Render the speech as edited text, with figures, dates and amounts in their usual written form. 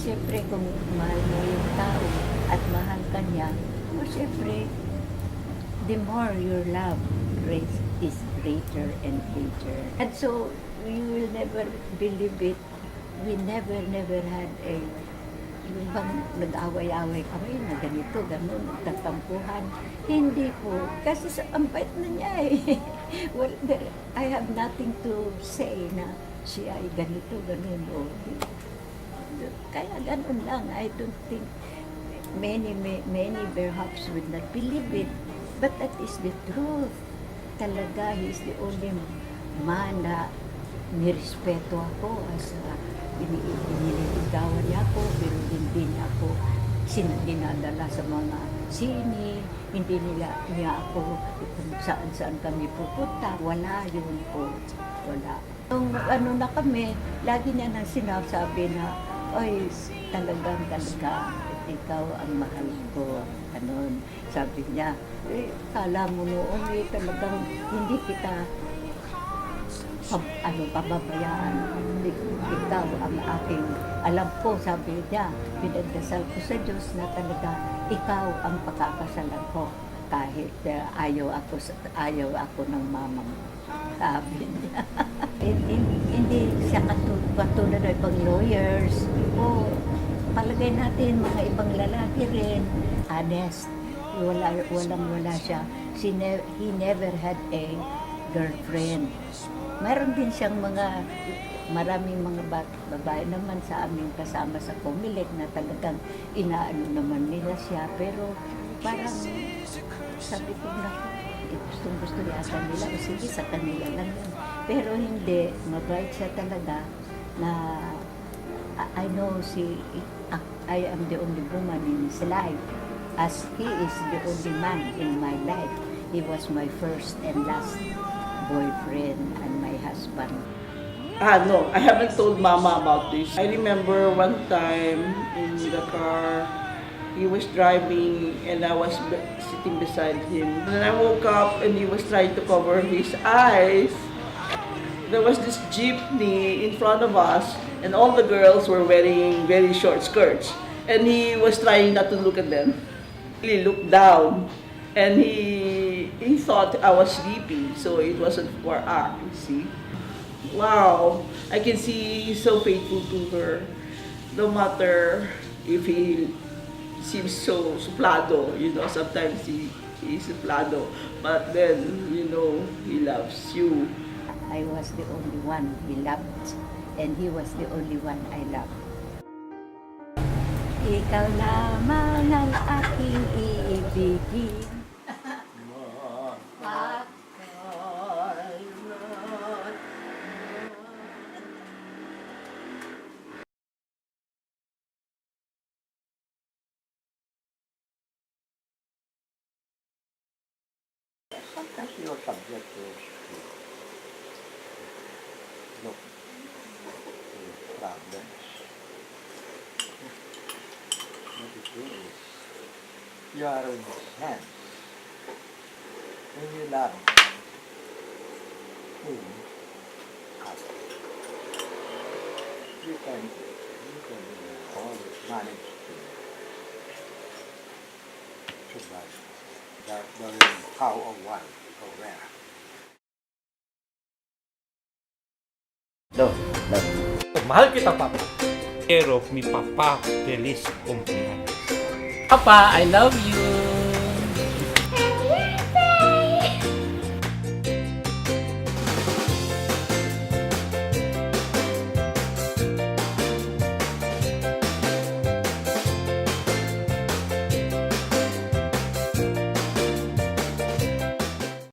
siyempre kung mahal mo yung tao at mahal ka niya, siyempre, the more your love is greater and greater. And so, you will never believe it. We never had yung bang nag-away-away kami na ganito, gano'n, nagtatampuhan. Hindi po. Kasi ang bait na niya eh. Well, I have nothing to say na siya ay ganito, gano'n. O, kaya gano'n lang. I don't think many perhaps would not believe it. But that is the truth. Talaga, he is the only man na nirespeto ako as nililigawan niya ako, pero hindi niya ako dinadala sa mga sini, hindi niya ako kung saan kami pupunta. Wala yun po. Wala. Nung ano na kami, lagi niya nang sinasabi na, ay, talaga, ikaw ang mahal ko. Ganun. Sabi niya, kala mo noon talagang hindi kita pababayaan. Ikaw ang aking, alam ko, sabi niya, pinagdasal ko sa Diyos na talaga ikaw ang pagkakasalan ko kahit ayaw ako ng mama mo. Sabi niya. Hindi siya katulad ng ibang lawyers. O, palagay natin, mga ibang lalaki rin, honest. Wala siya. He never had a girlfriend. Meron din siyang maraming mga babae naman sa aming kasama sa Comelec na talagang inaano naman nila siya. Pero parang sabi ko na, gusto yata nila, o sige, sa kanila lang yun. Pero hindi, mabait siya talaga na I know I am the only woman in his life, as he is the only man in my life. He was my first and last boyfriend and my husband. No, I haven't told Mama about this. I remember one time in the car, he was driving and I was sitting beside him. And I woke up and he was trying to cover his eyes. There was this jeepney in front of us and all the girls were wearing very short skirts. And he was trying not to look at them. He looked down and he thought I was sleeping, so it wasn't for us, you see. Wow, I can see he's so faithful to her. No matter if he seems so suplado, sometimes he is suplado, but then, he loves you. I was the only one he loved, and he was the only one I loved. Ikaw lamang ang aking iibigin. Sometimes you're subject to look to problems. What you do is you are in his hands. When you love him up, you can always manage to survive. That knowing how or what or where. No. Mahal kita, Papa. Care of mi Papa, feliz cumpleaños. Papa, I love you.